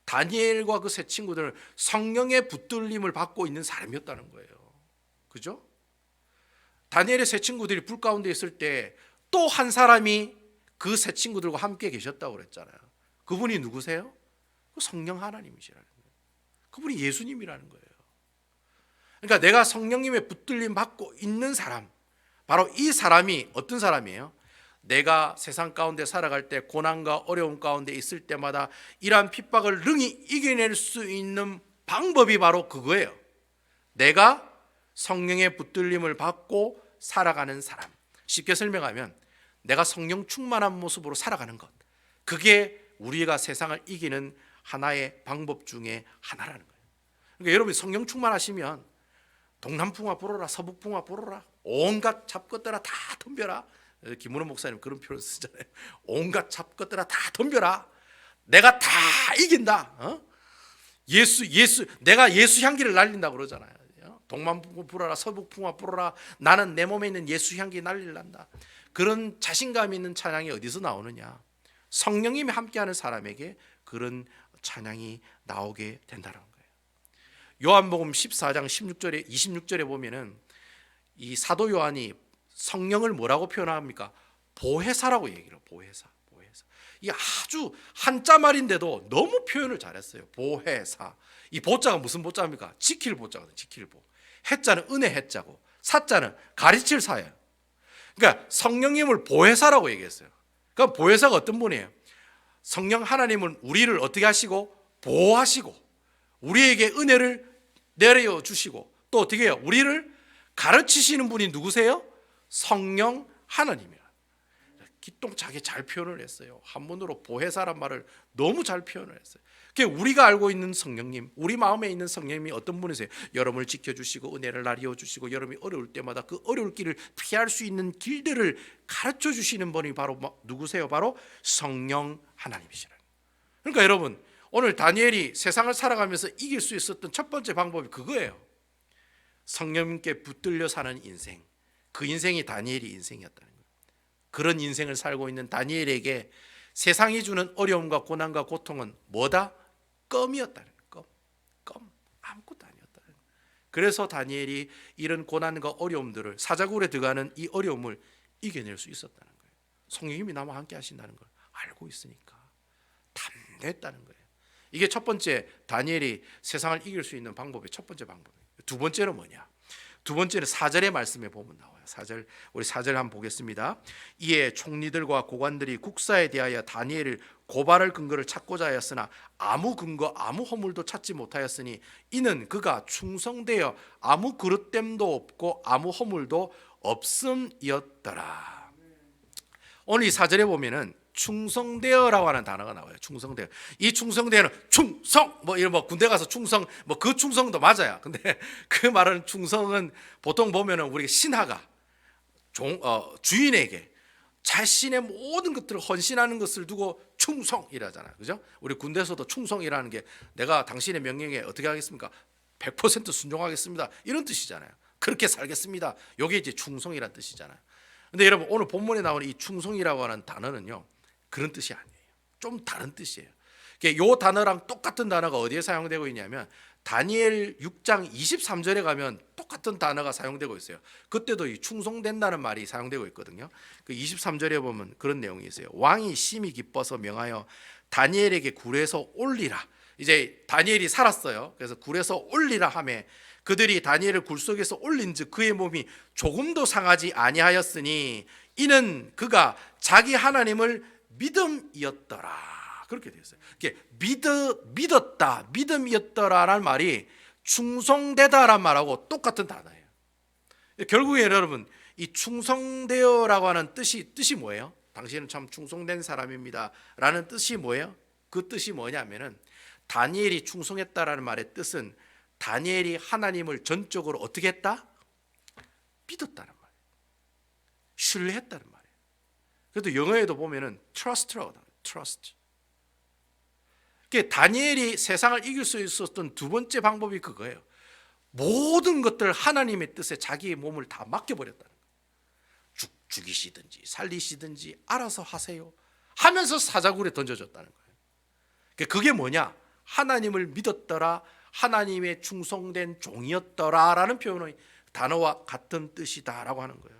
다니엘과 그 세 친구들은 성령의 붙들림을 받고 있는 사람이었다는 거예요. 그죠? 다니엘의 세 친구들이 불 가운데 있을 때 또 한 사람이 그 세 친구들과 함께 계셨다고 그랬잖아요. 그분이 누구세요? 성령 하나님이시라는 거예요. 그분이 예수님이라는 거예요. 그러니까 내가 성령님의 붙들림 받고 있는 사람, 바로 이 사람이 어떤 사람이에요? 내가 세상 가운데 살아갈 때 고난과 어려움 가운데 있을 때마다 이러한 핍박을 능히 이겨낼 수 있는 방법이 바로 그거예요. 내가 성령의 붙들림을 받고 살아가는 사람. 쉽게 설명하면 내가 성령 충만한 모습으로 살아가는 것. 그게 우리가 세상을 이기는 하나의 방법 중에 하나라는 거예요. 그러니까 여러분이 성령 충만하시면 동남풍아 불어라, 서북풍아 불어라, 온갖 잡것들아 다 덤벼라. 김문호 목사님 그런 표현 쓰잖아요. 온갖 잡것들아 다 덤벼라. 내가 다 이긴다. 내가 예수 향기를 날린다 그러잖아요. 동남풍아 불어라, 서북풍아 불어라. 나는 내 몸에 있는 예수 향기 날릴란다. 그런 자신감 있는 찬양이 어디서 나오느냐? 성령님이 함께하는 사람에게 그런 찬양이 나오게 된다는 거예요. 요한복음 14장 16절에 26절에 보면은 이 사도 요한이 성령을 뭐라고 표현합니까? 보혜사라고 얘기해요. 보혜사. 이 아주 한자 말인데도 너무 표현을 잘했어요. 보혜사. 이 보자가 무슨 보자입니까? 지킬 보자거든요. 지킬 보. 해자는 은혜 해자고 사자는 가르칠 사예요. 그러니까 성령님을 보혜사라고 얘기했어요. 그러니까 보혜사가 어떤 분이에요? 성령 하나님은 우리를 어떻게 하시고 보호하시고 우리에게 은혜를 내려 주시고 또 어떻게 해요? 우리를 가르치시는 분이 누구세요? 성령 하나님이야. 기똥차게 잘 표현을 했어요. 한문으로 보혜사란 말을 너무 잘 표현을 했어요. 우리가 알고 있는 성령님, 우리 마음에 있는 성령님이 어떤 분이세요? 여러분을 지켜주시고 은혜를 나리어 주시고 여러분이 어려울 때마다 그 어려울 길을 피할 수 있는 길들을 가르쳐 주시는 분이 바로 누구세요? 바로 성령 하나님이시라. 그러니까 여러분 오늘 다니엘이 세상을 살아가면서 이길 수 있었던 첫 번째 방법이 그거예요. 성령님께 붙들려 사는 인생. 그 인생이 다니엘의 인생이었다는 거예요. 그런 인생을 살고 있는 다니엘에게 세상이 주는 어려움과 고난과 고통은 뭐다? 껌이었다는 거예요. 껌. 아무것도 아니었다는 거예요. 그래서 다니엘이 이런 고난과 어려움들을 사자굴에 들어가는 이 어려움을 이겨낼 수 있었다는 거예요. 성령님이 나와 함께 하신다는 걸 알고 있으니까 담대했다는 거예요. 이게 첫 번째 다니엘이 세상을 이길 수 있는 방법의 첫 번째 방법이에요. 두 번째는 뭐냐? 두 번째는 4절의 말씀에 보면 나와요. 4절, 우리 4절 한번 보겠습니다. 이에 총리들과 고관들이 국사에 대하여 다니엘을 고발할 근거를 찾고자 하였으나 아무 근거 아무 허물도 찾지 못하였으니 이는 그가 충성되어 아무 그릇됨도 없고 아무 허물도 없음이었더라. 오늘 이 4절에 보면은 충성되어라고 하는 단어가 나와요. 충성되어. 이 충성되어는 충성 이런 군대 가서 충성 그 충성도 맞아요. 근데 그 말하는 충성은 보통 보면은 우리가 신하가 주인에게 자신의 모든 것들을 헌신하는 것을 두고 충성이라잖아요. 그죠? 우리 군대에서도 충성이라는 게 내가 당신의 명령에 어떻게 하겠습니까? 100% 순종하겠습니다. 이런 뜻이잖아요. 그렇게 살겠습니다. 이게 이제 충성이라는 뜻이잖아요. 근데 여러분 오늘 본문에 나오는 이 충성이라고 하는 단어는요. 그런 뜻이 아니에요. 좀 다른 뜻이에요. 이 단어랑 똑같은 단어가 어디에 사용되고 있냐면 다니엘 6장 23절에 가면 똑같은 단어가 사용되고 있어요. 그때도 이 충성된다는 말이 사용되고 있거든요. 그 23절에 보면 그런 내용이 있어요. 왕이 심히 기뻐서 명하여 다니엘에게 굴에서 올리라. 이제 다니엘이 살았어요. 그래서 굴에서 올리라 하매 그들이 다니엘을 굴 속에서 올린즉 그의 몸이 조금도 상하지 아니하였으니 이는 그가 자기 하나님을 믿음이었더라. 그렇게 되어 있어요. 믿었다, 믿음이었더라라는 말이 충성되다란 말하고 똑같은 단어예요. 결국에 여러분 이 충성되어라고 하는 뜻이 뭐예요? 당신은 참 충성된 사람입니다 라는 뜻이 뭐예요? 그 뜻이 뭐냐면은 다니엘이 충성했다라는 말의 뜻은 다니엘이 하나님을 전적으로 어떻게 했다? 믿었다는 말이에요. 신뢰했다는 말이에요. 그래도 영어에도 보면은 trust라고 합니다. trust. 다니엘이 세상을 이길 수 있었던 두 번째 방법이 그거예요. 모든 것들 하나님의 뜻에 자기의 몸을 다 맡겨버렸다는 거예요. 죽이시든지 살리시든지 알아서 하세요 하면서 사자굴에 던져줬다는 거예요. 그게 뭐냐? 하나님을 믿었더라, 하나님의 충성된 종이었더라 라는 표현의 단어와 같은 뜻이다라고 하는 거예요.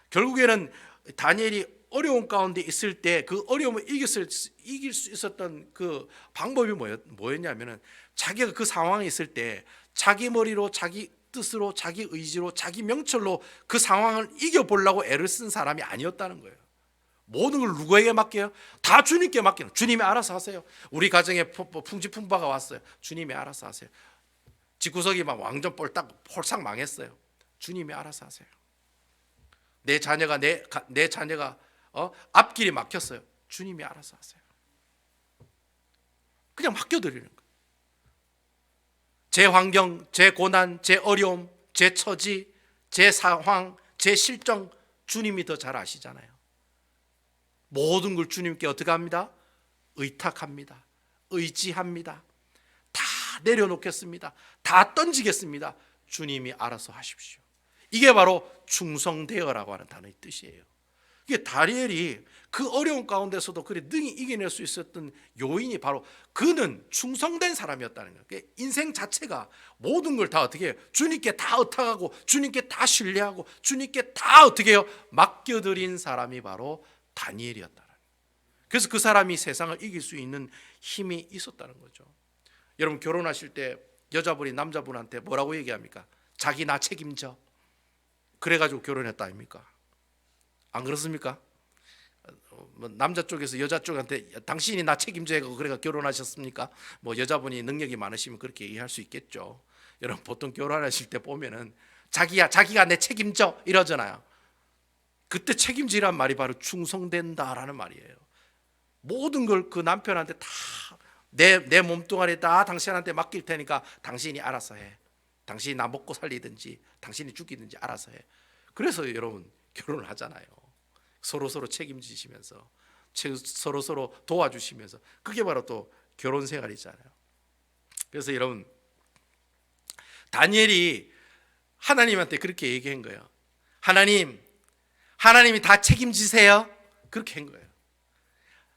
결국에는 다니엘이 어려운 가운데 있을 때 그 어려움을 이길 수 있었던 그 방법이 뭐였냐면은 자기가 그 상황에 있을 때 자기 머리로, 자기 뜻으로, 자기 의지로, 자기 명철로 그 상황을 이겨보려고 애를 쓴 사람이 아니었다는 거예요. 모든 걸 누구에게 맡겨요? 다 주님께 맡기는. 주님이 알아서 하세요. 우리 가정에 풍지풍파가 왔어요. 주님이 알아서 하세요. 집구석이 막 완전 홀싹 망했어요. 주님이 알아서 하세요. 내 자녀가 앞길이 막혔어요. 주님이 알아서 하세요. 그냥 맡겨드리는 거예요. 제 환경, 제 고난, 제 어려움, 제 처지, 제 상황, 제 실정 주님이 더 잘 아시잖아요. 모든 걸 주님께 어떻게 합니다? 의탁합니다. 의지합니다. 다 내려놓겠습니다. 다 던지겠습니다. 주님이 알아서 하십시오. 이게 바로 충성되어라고 하는 단어의 뜻이에요. 이게 다니엘이 그 어려운 가운데서도 그래 능히 이겨낼 수 있었던 요인이 바로 그는 충성된 사람이었다는 거예요. 인생 자체가 모든 걸 다 어떻게 해요? 주님께 다 의탁하고 주님께 다 신뢰하고 주님께 다 어떻게 해요? 맡겨드린 사람이 바로 다니엘이었다는 거예요. 그래서 그 사람이 세상을 이길 수 있는 힘이 있었다는 거죠. 여러분 결혼하실 때 여자분이 남자분한테 뭐라고 얘기합니까? 자기 나 책임져. 그래가지고 결혼했다 아닙니까? 안 그렇습니까? 남자 쪽에서 여자 쪽한테 당신이 나 책임져야 하고 그래가 결혼하셨습니까? 뭐 여자분이 능력이 많으시면 그렇게 얘기할 수 있겠죠. 여러분 보통 결혼하실 때 보면은 자기가 내 책임져 이러잖아요. 그때 책임지란 말이 바로 충성된다라는 말이에요. 모든 걸 그 남편한테 다 내 몸뚱아리 다 당신한테 맡길 테니까 당신이 알아서 해. 당신이 나 먹고 살리든지 당신이 죽이든지 알아서 해. 그래서 여러분 결혼을 하잖아요. 서로 책임지시면서 서로 도와주시면서 그게 바로 또 결혼 생활이잖아요. 그래서 여러분 다니엘이 하나님한테 그렇게 얘기한 거예요. 하나님이 다 책임지세요. 그렇게 한 거예요.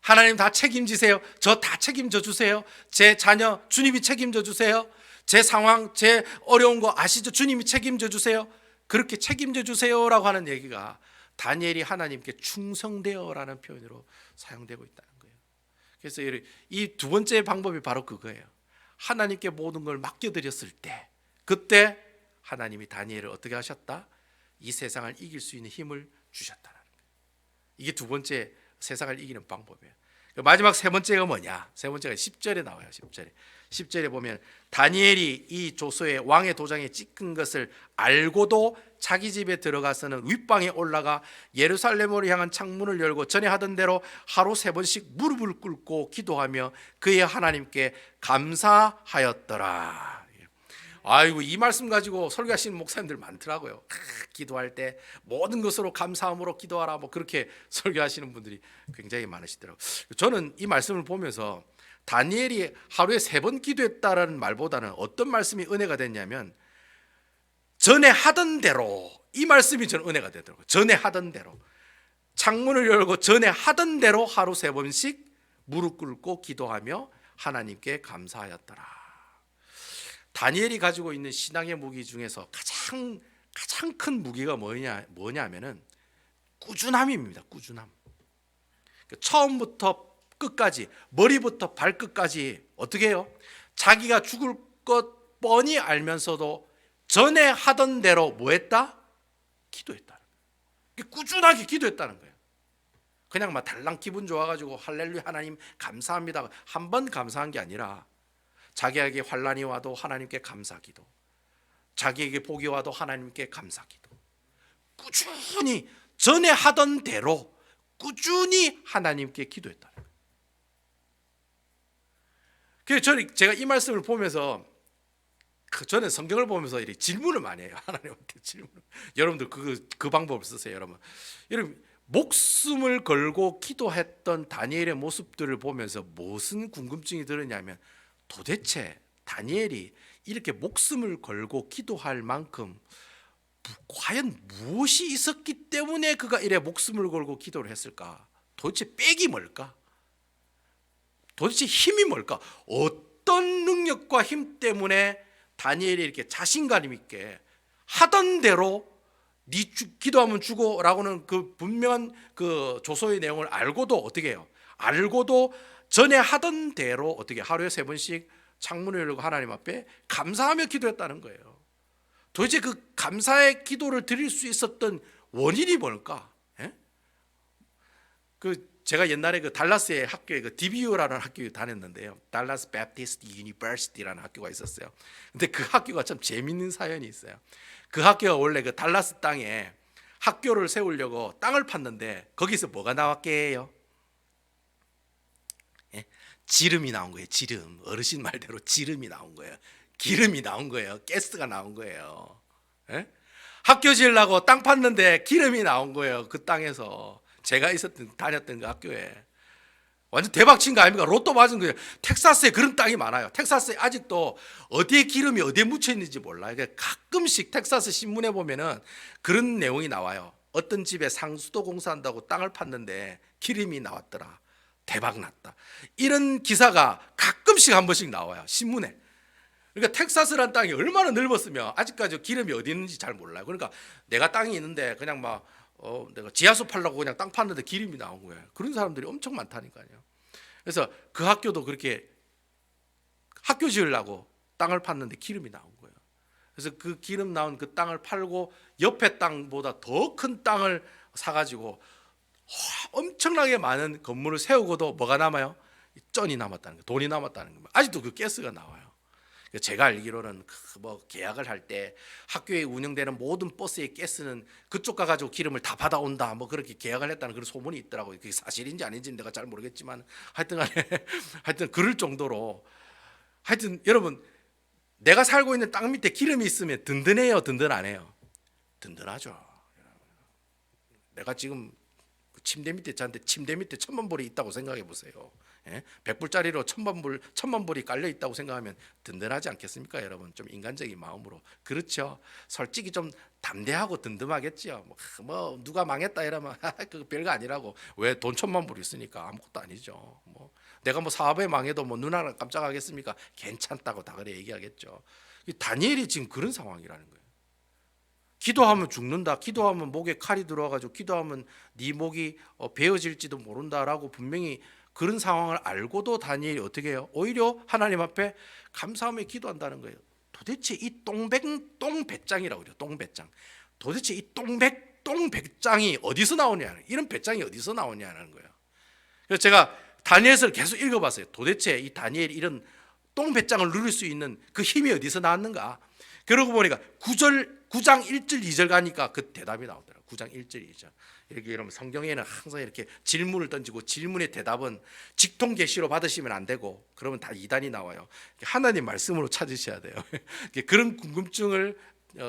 하나님 다 책임지세요. 저 다 책임져 주세요. 제 자녀 주님이 책임져 주세요. 제 상황, 제 어려운 거 아시죠? 주님이 책임져 주세요. 그렇게 책임져 주세요라고 하는 얘기가 다니엘이 하나님께 충성되어라는 표현으로 사용되고 있다는 거예요. 그래서 이 두 번째 방법이 바로 그거예요. 하나님께 모든 걸 맡겨드렸을 때 그때 하나님이 다니엘을 어떻게 하셨다? 이 세상을 이길 수 있는 힘을 주셨다는 거예요. 이게 두 번째 세상을 이기는 방법이에요. 마지막 세 번째가 뭐냐? 세 번째가 10절에 나와요. 10절에 보면 다니엘이 이 조서에 왕의 도장에 찍힌 것을 알고도 자기 집에 들어가서는 윗방에 올라가 예루살렘으로 향한 창문을 열고 전에 하던 대로 하루 3번씩 무릎을 꿇고 기도하며 그의 하나님께 감사하였더라. 아이고 이 말씀 가지고 설교하시는 목사님들 많더라고요. 기도할 때 모든 것으로 감사함으로 기도하라 뭐 그렇게 설교하시는 분들이 굉장히 많으시더라고요. 저는 이 말씀을 보면서 다니엘이 하루에 3번 기도했다라는 말보다는 어떤 말씀이 은혜가 됐냐면 전에 하던 대로 이 말씀이 저는 은혜가 되더라고요. 전에 하던 대로 창문을 열고 전에 하던 대로 하루 3번씩 무릎 꿇고 기도하며 하나님께 감사하였더라. 다니엘이 가지고 있는 신앙의 무기 중에서 가장 큰 무기가 뭐냐면은 꾸준함입니다. 꾸준함. 처음부터 끝까지 머리부터 발끝까지 어떻게 해요? 자기가 죽을 것 뻔히 알면서도 전에 하던 대로 뭐 했다? 기도했다는 거예요. 꾸준하게 기도했다는 거예요. 그냥 막 달랑 기분 좋아가지고 할렐루야 하나님 감사합니다 한 번 감사한 게 아니라 자기에게 환난이 와도 하나님께 감사기도, 자기에게 복이 와도 하나님께 감사기도, 꾸준히 전에 하던 대로 꾸준히 하나님께 기도했다. 그래서 제가 이 말씀을 보면서 저는 성경을 보면서 이렇게 질문을 많이 해요. 하나님한테 질문. 여러분들 그 방법을 쓰세요. 여러분 목숨을 걸고 기도했던 다니엘의 모습들을 보면서 무슨 궁금증이 들었냐면 도대체 다니엘이 이렇게 목숨을 걸고 기도할 만큼 과연 무엇이 있었기 때문에 그가 이래 목숨을 걸고 기도를 했을까? 도대체 빽이 뭘까? 도대체 힘이 뭘까? 어떤 능력과 힘 때문에 다니엘이 이렇게 자신감 있게 하던 대로 네 기도하면 죽어라고는 그 분명한 그 조서의 내용을 알고도 어떻게 해요? 알고도 전에 하던 대로 어떻게 하루에 3번씩 창문을 열고 하나님 앞에 감사하며 기도했다는 거예요. 도대체 그 감사의 기도를 드릴 수 있었던 원인이 뭘까? 예? 제가 옛날에 그 달라스의 학교에 그 DBU라는 학교에 다녔는데요. 달라스 베프티스트 유니버시티라는 학교가 있었어요. 근데 그 학교가 참 재밌는 사연이 있어요. 그 학교가 원래 그 달라스 땅에 학교를 세우려고 땅을 팠는데 거기서 뭐가 나왔게요? 예? 지름이 나온 거예요. 지름. 어르신 말대로 지름이 나온 거예요. 기름이 나온 거예요. 가스가 나온 거예요. 예? 학교 지으려고 땅 팠는데 기름이 나온 거예요. 그 땅에서. 제가 다녔던 그 학교에. 완전 대박 친 거 아닙니까? 로또 맞은 거예요. 텍사스에 그런 땅이 많아요. 텍사스에 아직도 어디에 기름이 어디에 묻혀 있는지 몰라요. 가끔씩 텍사스 신문에 보면은 그런 내용이 나와요. 어떤 집에 상수도 공사한다고 땅을 팠는데 기름이 나왔더라. 대박 났다. 이런 기사가 가끔씩 한 번씩 나와요. 신문에. 그러니까 텍사스라는 땅이 얼마나 넓었으면 아직까지 기름이 어디 있는지 잘 몰라요. 그러니까 내가 땅이 있는데 그냥 막 내가 지하수 팔려고 그냥 땅 팠는데 기름이 나온 거예요. 그런 사람들이 엄청 많다니까요. 그래서 그 학교도 그렇게 학교 지으려고 땅을 팠는데 기름이 나온 거예요. 그래서 그 기름 나온 그 땅을 팔고 옆에 땅보다 더 큰 땅을 사가지고 엄청나게 많은 건물을 세우고도 뭐가 남아요? 쩐이 남았다는 거예요. 돈이 남았다는 거예요. 아직도 그 가스가 나와요. 제가 알기로는 뭐 계약을 할 때 학교에 운영되는 모든 버스의 가스는 그쪽 가가지고 기름을 다 받아온다 뭐 그렇게 계약을 했다는 그런 소문이 있더라고요. 그게 사실인지 아닌지 내가 잘 모르겠지만 하여튼간에 하여튼 그럴 정도로 하여튼 여러분 내가 살고 있는 땅 밑에 기름이 있으면 든든해요, 든든 안 해요? 든든하죠. 내가 지금 침대 밑에 자는데 침대 밑에 10,000불이 있다고 생각해 보세요. 100불짜리로 1,000불이 깔려 있다고 생각하면 든든하지 않겠습니까, 여러분? 좀 인간적인 마음으로. 그렇죠. 솔직히 좀 담대하고 든든하겠죠. 뭐 누가 망했다 이러면 그 별거 아니라고. 왜 돈 1,000,000불 있으니까 아무것도 아니죠. 뭐 내가 뭐 사업에 망해도 뭐 눈 하나 깜짝하겠습니까? 괜찮다고 다 그래 얘기하겠죠. 다니엘이 지금 그런 상황이라는 거예요. 기도하면 죽는다. 기도하면 목에 칼이 들어와가지고 기도하면 네 목이 베어질지도 모른다라고 분명히 그런 상황을 알고도 다니엘이 어떻게 해요? 오히려 하나님 앞에 감사하며 기도한다는 거예요. 도대체 이 똥배짱이라고 그래요. 똥배짱. 도대체 이 똥배짱이 어디서 나오냐? 이런 배짱이 어디서 나오냐는 거예요. 그래서 제가 다니엘서를 계속 읽어봤어요. 도대체 이 다니엘이 이런 똥배짱을 누릴 수 있는 그 힘이 어디서 나왔는가? 그러고 보니까 9장 1절 2절 가니까 그 대답이 나오더라고요. 9장 1절 2절. 이렇게 여러분 성경에는 항상 이렇게 질문을 던지고 질문의 대답은 직통 계시로 받으시면 안 되고 그러면 다 이단이 나와요. 하나님 말씀으로 찾으셔야 돼요. 그런 궁금증을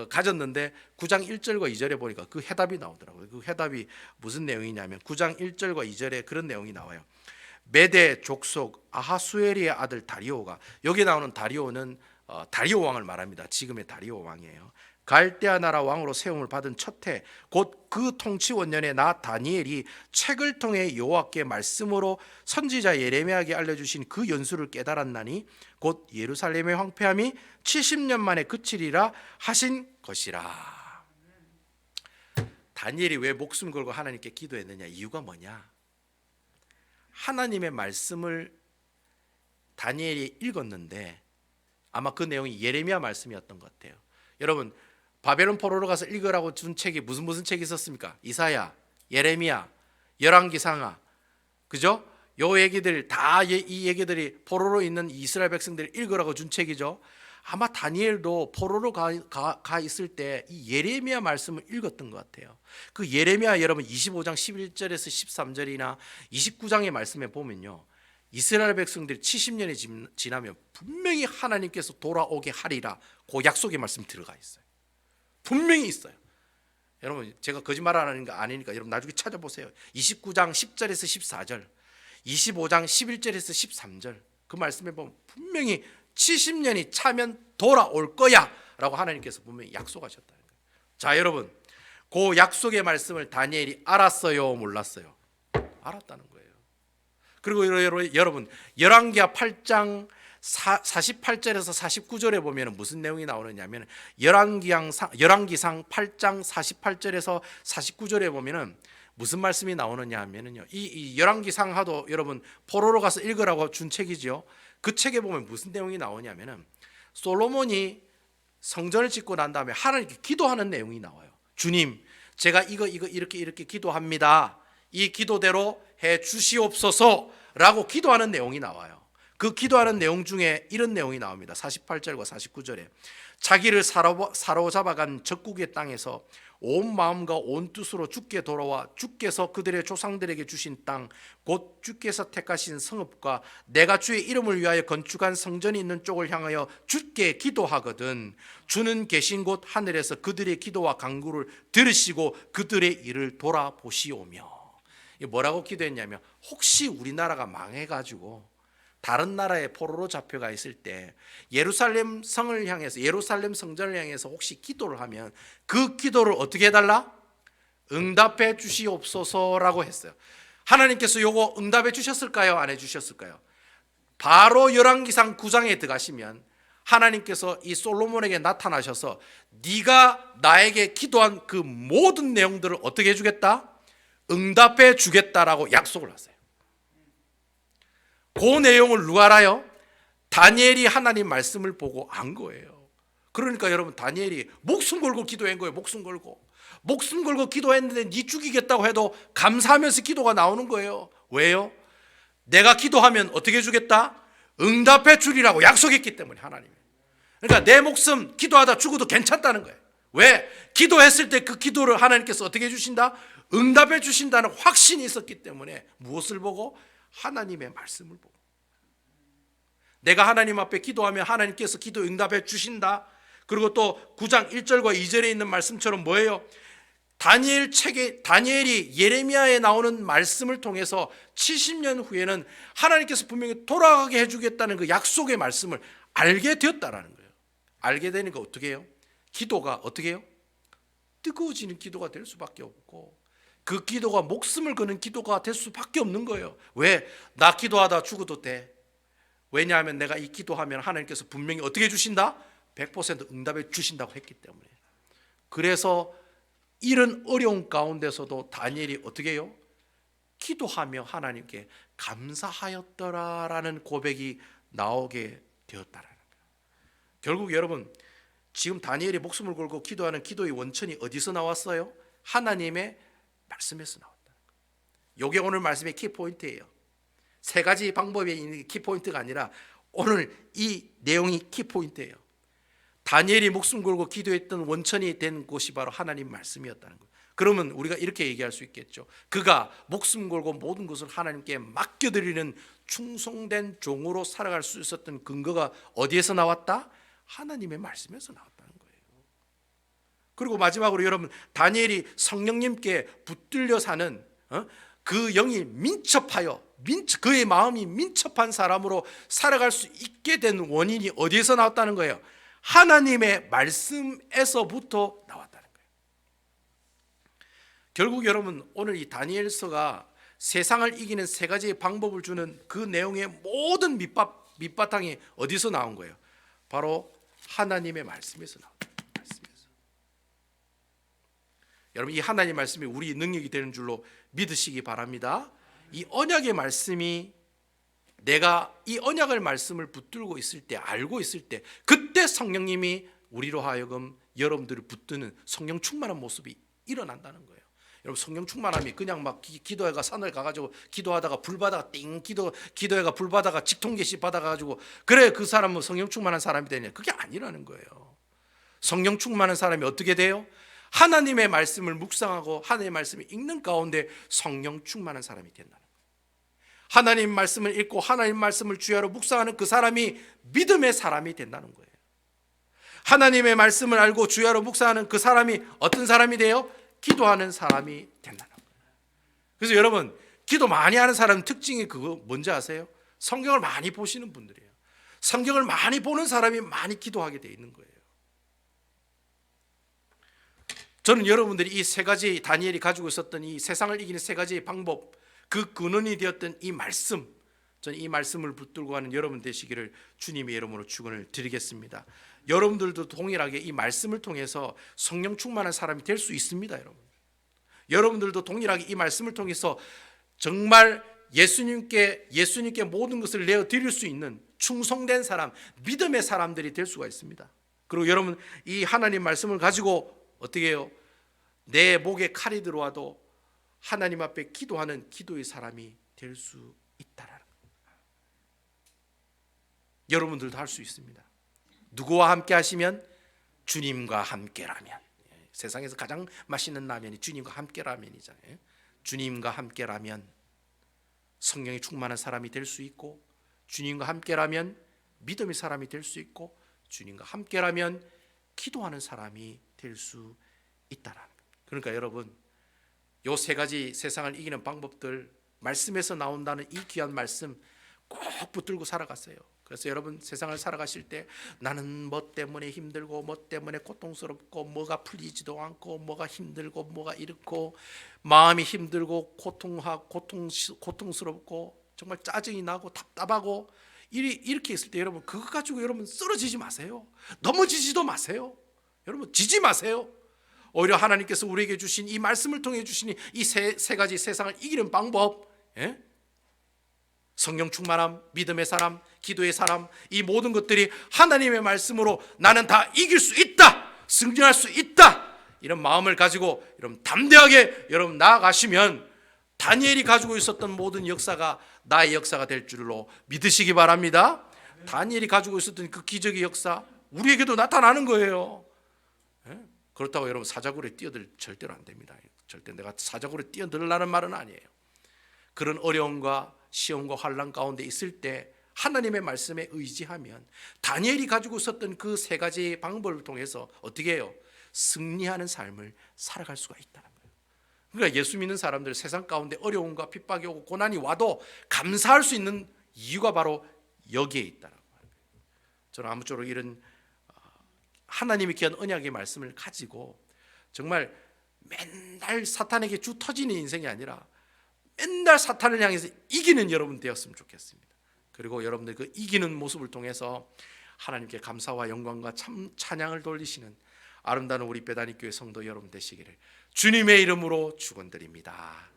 가졌는데 9장 1절과 2절에 보니까 그 해답이 나오더라고요. 그 해답이 무슨 내용이냐면 9장 1절과 2절에 그런 내용이 나와요. 메대 족속 아하수에리의 아들 다리오가, 여기 나오는 다리오는 다리오 왕을 말합니다. 지금의 다리오 왕이에요. 갈대아 나라 왕으로 세움을 받은 첫 해 곧 그 통치 원년에 나 다니엘이 책을 통해 여호와께 말씀으로 선지자 예레미야에게 알려주신 그 연수를 깨달았나니 곧 예루살렘의 황폐함이 70년 만에 그치리라 하신 것이라. 다니엘이 왜 목숨 걸고 하나님께 기도했느냐? 이유가 뭐냐? 하나님의 말씀을 다니엘이 읽었는데 아마 그 내용이 예레미야 말씀이었던 것 같아요. 여러분 바벨론 포로로 가서 읽으라고 준 책이 무슨 책이 있었습니까? 이사야, 예레미야, 열왕기상하, 그죠? 요 얘기들 다 이 얘기들이 포로로 있는 이스라엘 백성들이 읽으라고 준 책이죠. 아마 다니엘도 포로로 가 있을 때 이 예레미야 말씀을 읽었던 것 같아요. 그 예레미야 여러분 25장 11절에서 13절이나 29장의 말씀에 보면요, 이스라엘 백성들이 70년이 지나면 분명히 하나님께서 돌아오게 하리라, 그 약속의 말씀 들어가 있어요. 분명히 있어요. 여러분 제가 거짓말하는 거 아니니까 여러분 나중에 찾아보세요. 29장 10절에서 14절, 25장 11절에서 13절 그 말씀에 보면 분명히 70년이 차면 돌아올 거야 라고 하나님께서 분명히 약속하셨다는 거예요. 자 여러분, 그 약속의 말씀을 다니엘이 알았어요, 몰랐어요? 알았다는 거예요. 그리고 여러분 열왕기하 8장 48절에서 49절에 보면 무슨 내용이 나오느냐면, 열왕기상 8장 48절에서 49절에 보면은 무슨 말씀이 나오느냐 하면은요, 이 열왕기상하도 여러분 포로로 가서 읽으라고 준 책이죠. 그 책에 보면 무슨 내용이 나오냐면은 솔로몬이 성전을 짓고 난 다음에 하나님께 기도하는 내용이 나와요. 주님, 제가 이거 이렇게 기도합니다. 이 기도대로 해 주시옵소서라고 기도하는 내용이 나와요. 그 기도하는 내용 중에 이런 내용이 나옵니다. 48절과 49절에 자기를 사로잡아간 적국의 땅에서 온 마음과 온 뜻으로 주께 돌아와 주께서 그들의 조상들에게 주신 땅, 곧 주께서 택하신 성읍과 내가 주의 이름을 위하여 건축한 성전이 있는 쪽을 향하여 주께 기도하거든 주는 계신 곳 하늘에서 그들의 기도와 간구를 들으시고 그들의 일을 돌아보시오며. 뭐라고 기도했냐면, 혹시 우리나라가 망해가지고 다른 나라에 포로로 잡혀가 있을 때 예루살렘 성을 향해서, 예루살렘 성전을 향해서 혹시 기도를 하면 그 기도를 어떻게 해달라? 응답해 주시옵소서라고 했어요. 하나님께서 요거 응답해 주셨을까요? 안 해주셨을까요? 바로 열왕기상 9장에 들어가시면 하나님께서 이 솔로몬에게 나타나셔서 네가 나에게 기도한 그 모든 내용들을 어떻게 해주겠다? 응답해 주겠다라고 약속을 하세요. 그 내용을 누가 알아요? 다니엘이 하나님 말씀을 보고 안 거예요. 그러니까 여러분, 다니엘이 목숨 걸고 기도한 거예요. 목숨 걸고 기도했는데 네 죽이겠다고 해도 감사하면서 기도가 나오는 거예요. 왜요? 내가 기도하면 어떻게 해주겠다? 응답해 주리라고 약속했기 때문에. 하나님이, 그러니까 내 목숨 기도하다 죽어도 괜찮다는 거예요. 왜? 기도했을 때 그 기도를 하나님께서 어떻게 해주신다? 응답해 주신다는 확신이 있었기 때문에. 무엇을 보고? 하나님의 말씀을 보고. 내가 하나님 앞에 기도하면 하나님께서 기도 응답해 주신다. 그리고 또 9장 1절과 2절에 있는 말씀처럼 뭐예요? 다니엘이 예레미야에 나오는 말씀을 통해서 70년 후에는 하나님께서 분명히 돌아가게 해주겠다는 그 약속의 말씀을 알게 되었다라는 거예요. 알게 되니까 어떻게 해요? 기도가 어떻게 해요? 뜨거워지는 기도가 될 수밖에 없고, 그 기도가 목숨을 거는 기도가 될 수밖에 없는 거예요. 왜? 나 기도하다 죽어도 돼. 왜냐하면 내가 이 기도하면 하나님께서 분명히 어떻게 해주신다? 100% 응답해 주신다고 했기 때문에. 그래서 이런 어려운 가운데서도 다니엘이 어떻게 해요? 기도하며 하나님께 감사하였더라라는 고백이 나오게 되었다라는 거예요. 결국 여러분, 지금 다니엘이 목숨을 걸고 기도하는 기도의 원천이 어디서 나왔어요? 하나님의 말씀에서 나왔다는 거예요. 이게 오늘 말씀의 키포인트예요. 세 가지 방법이 있는 키포인트가 아니라 오늘 이 내용이 키포인트예요. 다니엘이 목숨 걸고 기도했던 원천이 된 곳이 바로 하나님 말씀이었다는 거예요. 그러면 우리가 이렇게 얘기할 수 있겠죠. 그가 목숨 걸고 모든 것을 하나님께 맡겨드리는 충성된 종으로 살아갈 수 있었던 근거가 어디에서 나왔다? 하나님의 말씀에서 나왔다는 거예요. 그리고 마지막으로 여러분, 다니엘이 성령님께 붙들려 사는 그 영이 민첩하여 그의 마음이 민첩한 사람으로 살아갈 수 있게 된 원인이 어디에서 나왔다는 거예요? 하나님의 말씀에서부터 나왔다는 거예요. 결국 여러분, 오늘 이 다니엘서가 세상을 이기는 세 가지의 방법을 주는 그 내용의 모든 밑바탕이 어디서 나온 거예요? 바로 하나님의 말씀에서 나왔다. 여러분, 이 하나님의 말씀이 우리 능력이 되는 줄로 믿으시기 바랍니다. 이 언약의 말씀이, 내가 이 언약의 말씀을 붙들고 있을 때, 알고 있을 때, 그때 성령님이 우리로 하여금 여러분들을 붙드는 성령 충만한 모습이 일어난다는 거예요. 여러분 성령 충만함이 그냥 막 기도회가 산을 가가지고 기도하다가 불 받아가 기도회가 불 받아가 직통계시 받아가지고 그래 그 사람은 성령 충만한 사람이 되냐? 그게 아니라는 거예요. 성령 충만한 사람이 어떻게 돼요? 하나님의 말씀을 묵상하고 하나님의 말씀을 읽는 가운데 성령 충만한 사람이 된다는 거예요. 하나님 말씀을 읽고 하나님 말씀을 주야로 묵상하는 그 사람이 믿음의 사람이 된다는 거예요. 하나님의 말씀을 알고 주야로 묵상하는 그 사람이 어떤 사람이 돼요? 기도하는 사람이 된다는 거예요. 그래서 여러분 기도 많이 하는 사람 특징이 그거 뭔지 아세요? 성경을 많이 보시는 분들이에요. 성경을 많이 보는 사람이 많이 기도하게 돼 있는 거예요. 저는 여러분들이 이 세 가지 다니엘이 가지고 있었던 이 세상을 이기는 세 가지의 방법, 그 근원이 되었던 이 말씀, 저는 이 말씀을 붙들고 가는 여러분 되시기를 주님의 이름으로 축원을 드리겠습니다. 여러분들도 동일하게 이 말씀을 통해서 성령 충만한 사람이 될 수 있습니다. 여러분들도 동일하게 이 말씀을 통해서 정말 예수님께 모든 것을 내어 드릴 수 있는 충성된 사람, 믿음의 사람들이 될 수가 있습니다. 그리고 여러분 이 하나님 말씀을 가지고 어떻게 해요? 내 목에 칼이 들어와도 하나님 앞에 기도하는 기도의 사람이 될 수 있다라는 거예요. 여러분들도 할 수 있습니다. 누구와 함께 하시면? 주님과 함께라면. 세상에서 가장 맛있는 라면이 주님과 함께라면이잖아요. 주님과 함께라면 성령이 충만한 사람이 될 수 있고, 주님과 함께라면 믿음의 사람이 될 수 있고, 주님과 함께라면 기도하는 사람이 될 수 있다라는 거예요. 그러니까 여러분 요 세 가지 세상을 이기는 방법들 말씀에서 나온다는 이 귀한 말씀 꼭 붙들고 살아갔어요. 그래서 여러분 세상을 살아가실 때 나는 뭐 때문에 힘들고 뭐 때문에 고통스럽고 뭐가 풀리지도 않고 뭐가 힘들고 뭐가 이렇고 마음이 힘들고 고통스럽고 정말 짜증이 나고 답답하고 이렇게 있을 때 여러분 그거 가지고 여러분 쓰러지지 마세요. 넘어지지도 마세요. 여러분 지지 마세요. 오히려 하나님께서 우리에게 주신 이 말씀을 통해 주신 이 세 가지 세상을 이기는 방법, 성령 충만함, 믿음의 사람, 기도의 사람, 이 모든 것들이 하나님의 말씀으로 나는 다 이길 수 있다, 승리할 수 있다, 이런 마음을 가지고 여러분 담대하게 여러분 나아가시면 다니엘이 가지고 있었던 모든 역사가 나의 역사가 될 줄로 믿으시기 바랍니다. 다니엘이 가지고 있었던 그 기적의 역사 우리에게도 나타나는 거예요. 그렇다고 여러분 사자굴에 뛰어들 절대로 안 됩니다. 절대 내가 사자굴에 뛰어들라는 말은 아니에요. 그런 어려움과 시험과 환난 가운데 있을 때 하나님의 말씀에 의지하면 다니엘이 가지고 있었던 그 세 가지 방법을 통해서 어떻게 해요? 승리하는 삶을 살아갈 수가 있다는 거예요. 그러니까 예수 믿는 사람들 세상 가운데 어려움과 핍박이 오고 고난이 와도 감사할 수 있는 이유가 바로 여기에 있다는 거예요. 저는 아무쪼록 이런 하나님의 귀한 언약의 말씀을 가지고 정말 맨날 사탄에게 주 터지는 인생이 아니라 맨날 사탄을 향해서 이기는 여러분 되었으면 좋겠습니다. 그리고 여러분들 그 이기는 모습을 통해서 하나님께 감사와 영광과 찬양을 돌리시는 아름다운 우리 베다니 교회 성도 여러분 되시기를 주님의 이름으로 축원드립니다.